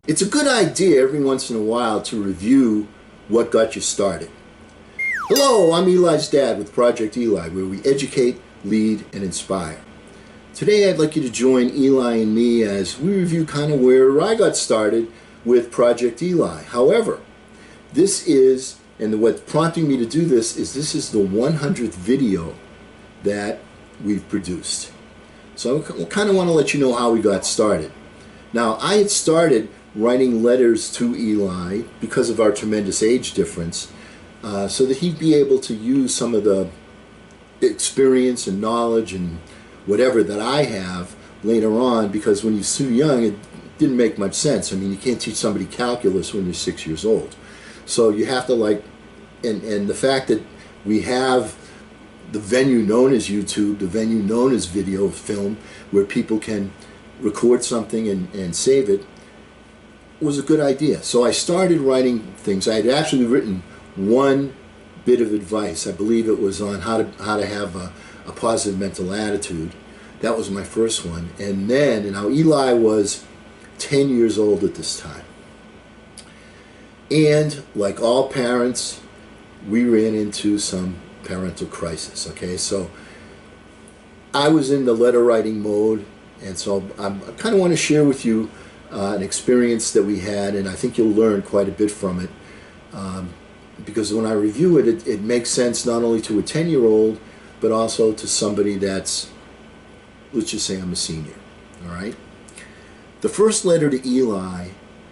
It's a good idea every once in a while to review what got you started. Hello, I'm Eli's dad with Project Eli, where we educate, lead, and inspire. Today I'd like you to join Eli and me as we review kind of where I got started with Project Eli. However, this is, and what's prompting me to do this is the 100th video that we've produced. So I kind of want to let you know how we got started. Now, I had started writing letters to Eli because of our tremendous age difference, so that he'd be able to use some of the experience and knowledge and whatever that I have later on, because when he's too young it didn't make much sense. I mean, you can't teach somebody calculus when they're 6 years old. So you have to and the fact that we have the venue known as YouTube, the venue known as video film, where people can record something and save it, was a good idea. So I started writing things. I had actually written one bit of advice. I believe it was on how to have a positive mental attitude. That was my first one. And then, now Eli was 10 years old at this time. And like all parents, we ran into some parental crisis, okay? So I was in the letter writing mode, and so I kind of want to share with you an experience that we had, and I think you'll learn quite a bit from it, because when I review it, it makes sense not only to a 10-year-old, but also to somebody that's, let's just say I'm a senior, all right? The first letter to Eli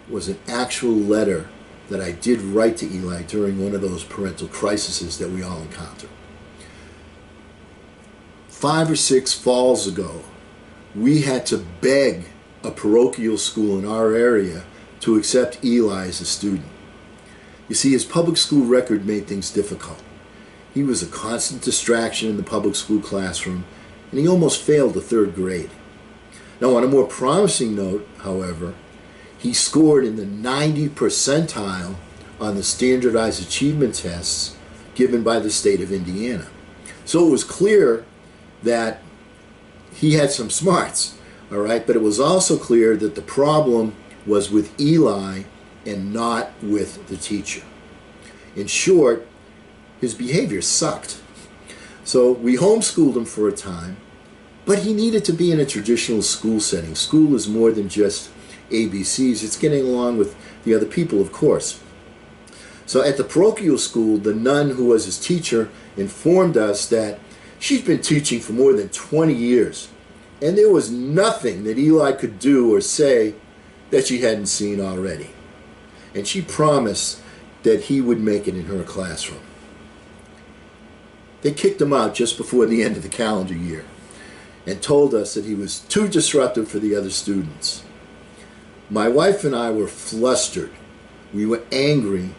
was an actual letter that I did write to Eli during one of those parental crises that we all encounter. 5 or 6 falls ago, we had to beg a parochial school in our area to accept Eli as a student. You see, his public school record made things difficult. He was a constant distraction in the public school classroom, and he almost failed the 3rd grade. Now, on a more promising note, however, he scored in the 90th percentile on the standardized achievement tests given by the state of Indiana. So it was clear that he had some smarts, all right? But it was also clear that the problem was with Eli and not with the teacher. In short, his behavior sucked. So we homeschooled him for a time, but he needed to be in a traditional school setting. School is more than just ABCs. It's getting along with the other people, of course. So at the parochial school, the nun who was his teacher informed us that she'd been teaching for more than 20 years, and there was nothing that Eli could do or say that she hadn't seen already. And she promised that he would make it in her classroom. They kicked him out just before the end of the calendar year and told us that he was too disruptive for the other students. My wife and I were flustered. We were angry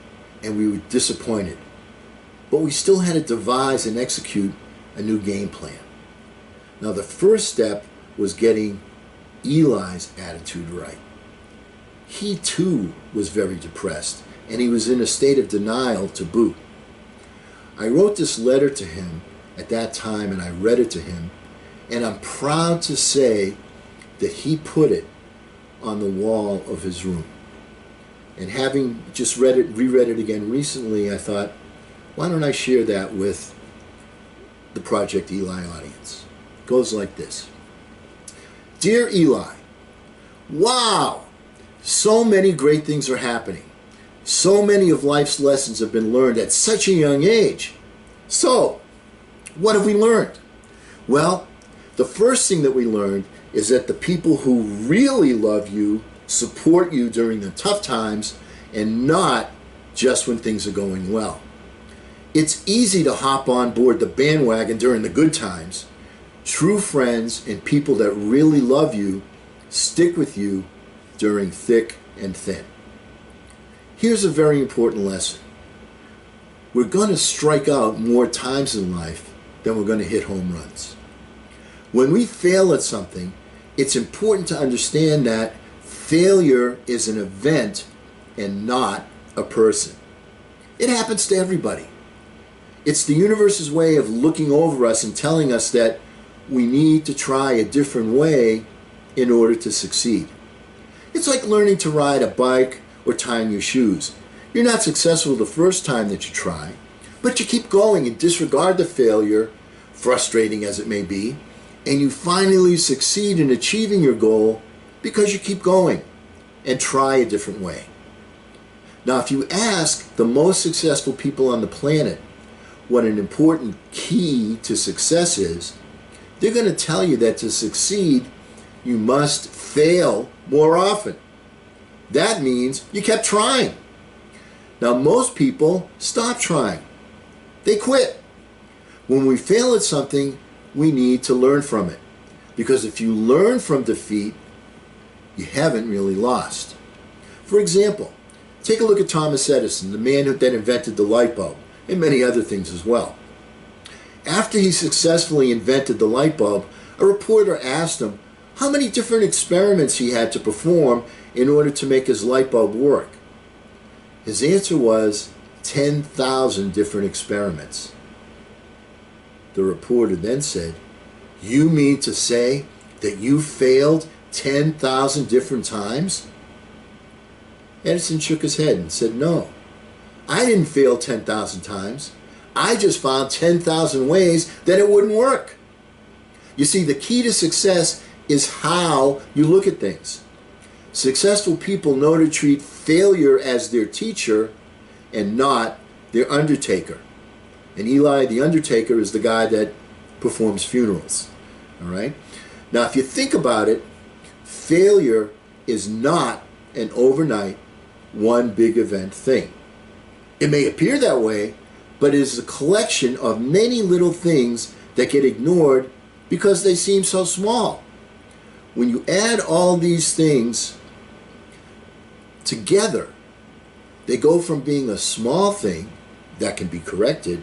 and we were disappointed. But we still had to devise and execute a new game plan. Now, the first step was getting Eli's attitude right. He too was very depressed, and he was in a state of denial to boot. I wrote this letter to him at that time, and I read it to him, and I'm proud to say that he put it on the wall of his room. And having just reread it again recently, I thought, why don't I share that with the Project Eli audience? It goes like this. Dear Eli, wow, so many great things are happening. So many of life's lessons have been learned at such a young age. So, what have we learned? Well, the first thing that we learned is that the people who really love you support you during the tough times and not just when things are going well. It's easy to hop on board the bandwagon during the good times. True friends and people that really love you stick with you during thick and thin. Here's a very important lesson. We're going to strike out more times in life than we're going to hit home runs. When we fail at something, it's important to understand that failure is an event and not a person. It happens to everybody. It's the universe's way of looking over us and telling us that we need to try a different way in order to succeed. It's like learning to ride a bike or tying your shoes. You're not successful the first time that you try, but you keep going and disregard the failure, frustrating as it may be, and you finally succeed in achieving your goal because you keep going and try a different way. Now, if you ask the most successful people on the planet what an important key to success is, they're going to tell you that to succeed, you must fail more often. That means you kept trying. Now, most people stop trying. They quit. When we fail at something, we need to learn from it. Because if you learn from defeat, you haven't really lost. For example, take a look at Thomas Edison, the man that invented the light bulb, and many other things as well. After he successfully invented the light bulb, a reporter asked him how many different experiments he had to perform in order to make his light bulb work. His answer was 10,000 different experiments. The reporter then said, "You mean to say that you failed 10,000 different times?" Edison shook his head and said, "No, I didn't fail 10,000 times. I just found 10,000 ways that it wouldn't work." You see, the key to success is how you look at things. Successful people know to treat failure as their teacher and not their undertaker. And Eli, the undertaker, is the guy that performs funerals. All right? Now, if you think about it, failure is not an overnight, one big event thing. It may appear that way, but it is a collection of many little things that get ignored because they seem so small. When you add all these things together, they go from being a small thing that can be corrected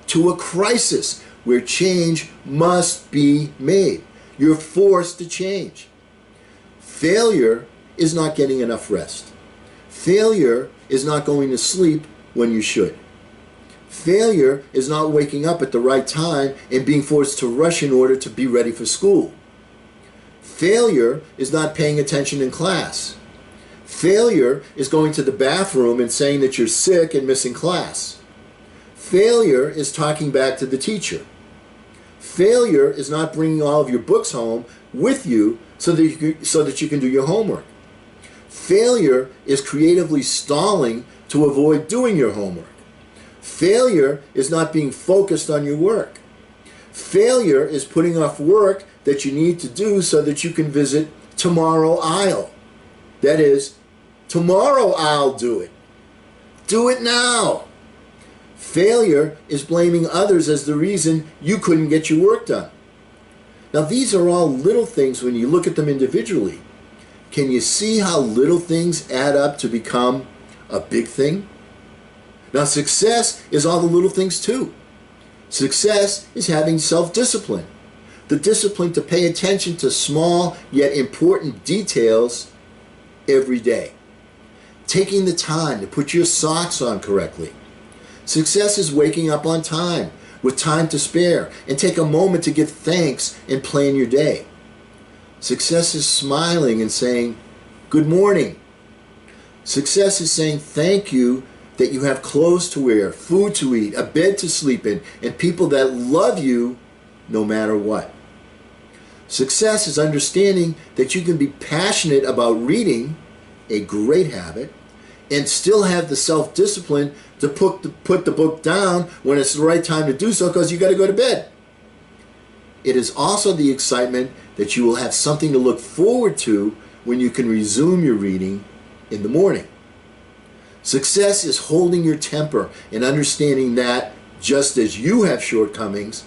to a crisis where change must be made. You're forced to change. Failure is not getting enough rest. Failure is not going to sleep when you should. Failure is not waking up at the right time and being forced to rush in order to be ready for school. Failure is not paying attention in class. Failure is going to the bathroom and saying that you're sick and missing class. Failure is talking back to the teacher. Failure is not bringing all of your books home with you so that you can do your homework. Failure is creatively stalling to avoid doing your homework. Failure is not being focused on your work. Failure is putting off work that you need to do so that you can visit tomorrow I'll. That is, tomorrow I'll do it. Do it now. Failure is blaming others as the reason you couldn't get your work done. Now, these are all little things when you look at them individually. Can you see how little things add up to become a big thing? Now, success is all the little things too. Success is having self-discipline, the discipline to pay attention to small yet important details every day. Taking the time to put your socks on correctly. Success is waking up on time, with time to spare, and take a moment to give thanks and plan your day. Success is smiling and saying, "Good morning." Success is saying thank you that you have clothes to wear, food to eat, a bed to sleep in, and people that love you no matter what. Success is understanding that you can be passionate about reading, a great habit, and still have the self-discipline to put the book down when it's the right time to do so because you got to go to bed. It is also the excitement that you will have something to look forward to when you can resume your reading in the morning. Success is holding your temper and understanding that just as you have shortcomings,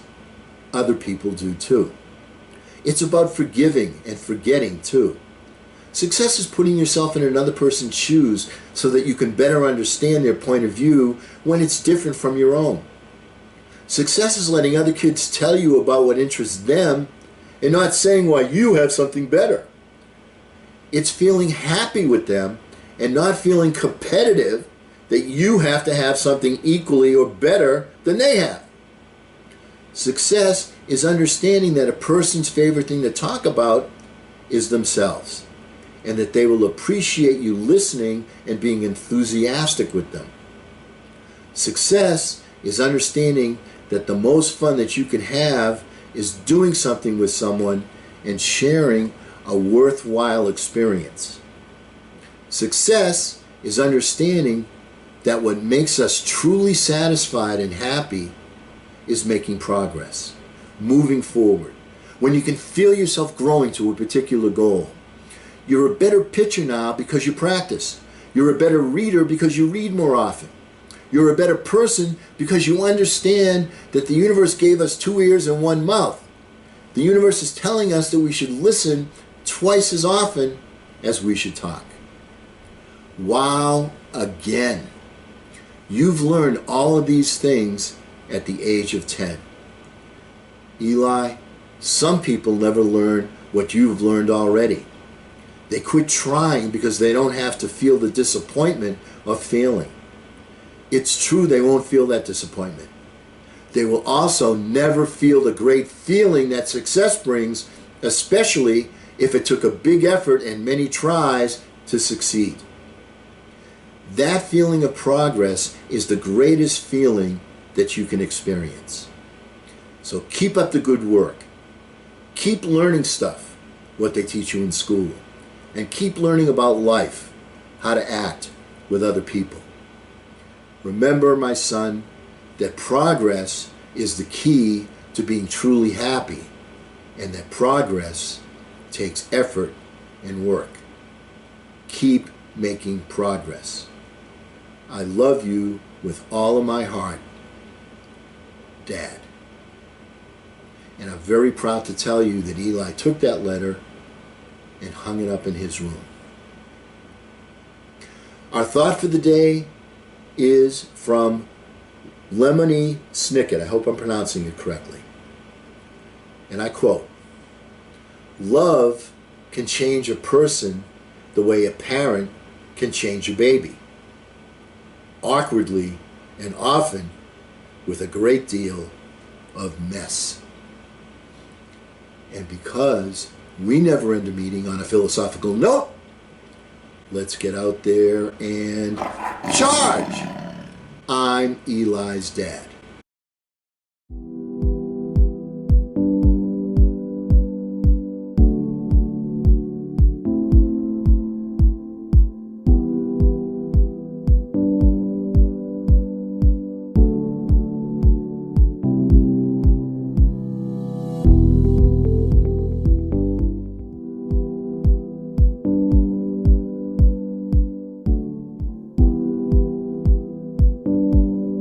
other people do too. It's about forgiving and forgetting too. Success is putting yourself in another person's shoes so that you can better understand their point of view when it's different from your own. Success is letting other kids tell you about what interests them and not saying why you have something better. It's feeling happy with them and not feeling competitive that you have to have something equally or better than they have. Success is understanding that a person's favorite thing to talk about is themselves. and that they will appreciate you listening and being enthusiastic with them. Success is understanding that the most fun that you can have is doing something with someone and sharing a worthwhile experience. Success is understanding that what makes us truly satisfied and happy is making progress, moving forward. When you can feel yourself growing to a particular goal. You're a better pitcher now because you practice. You're a better reader because you read more often. You're a better person because you understand that the universe gave us 2 ears and 1 mouth. The universe is telling us that we should listen twice as often as we should talk. Wow, again. You've learned all of these things at the age of 10. Eli, some people never learn what you've learned already. They quit trying because they don't have to feel the disappointment of failing. It's true they won't feel that disappointment. They will also never feel the great feeling that success brings, especially if it took a big effort and many tries to succeed. That feeling of progress is the greatest feeling that you can experience. So keep up the good work. Keep learning stuff, what they teach you in school. And keep learning about life, how to act with other people. Remember, my son, that progress is the key to being truly happy, and that progress takes effort and work. Keep making progress. I love you with all of my heart, Dad. And I'm very proud to tell you that Eli took that letter and hung it up in his room. Our thought for the day is from Lemony Snicket. I hope I'm pronouncing it correctly. And I quote, "Love can change a person the way a parent can change a baby. Awkwardly and often with a great deal of mess." And because we never end a meeting on a philosophical note, let's get out there and charge! I'm Eli's dad.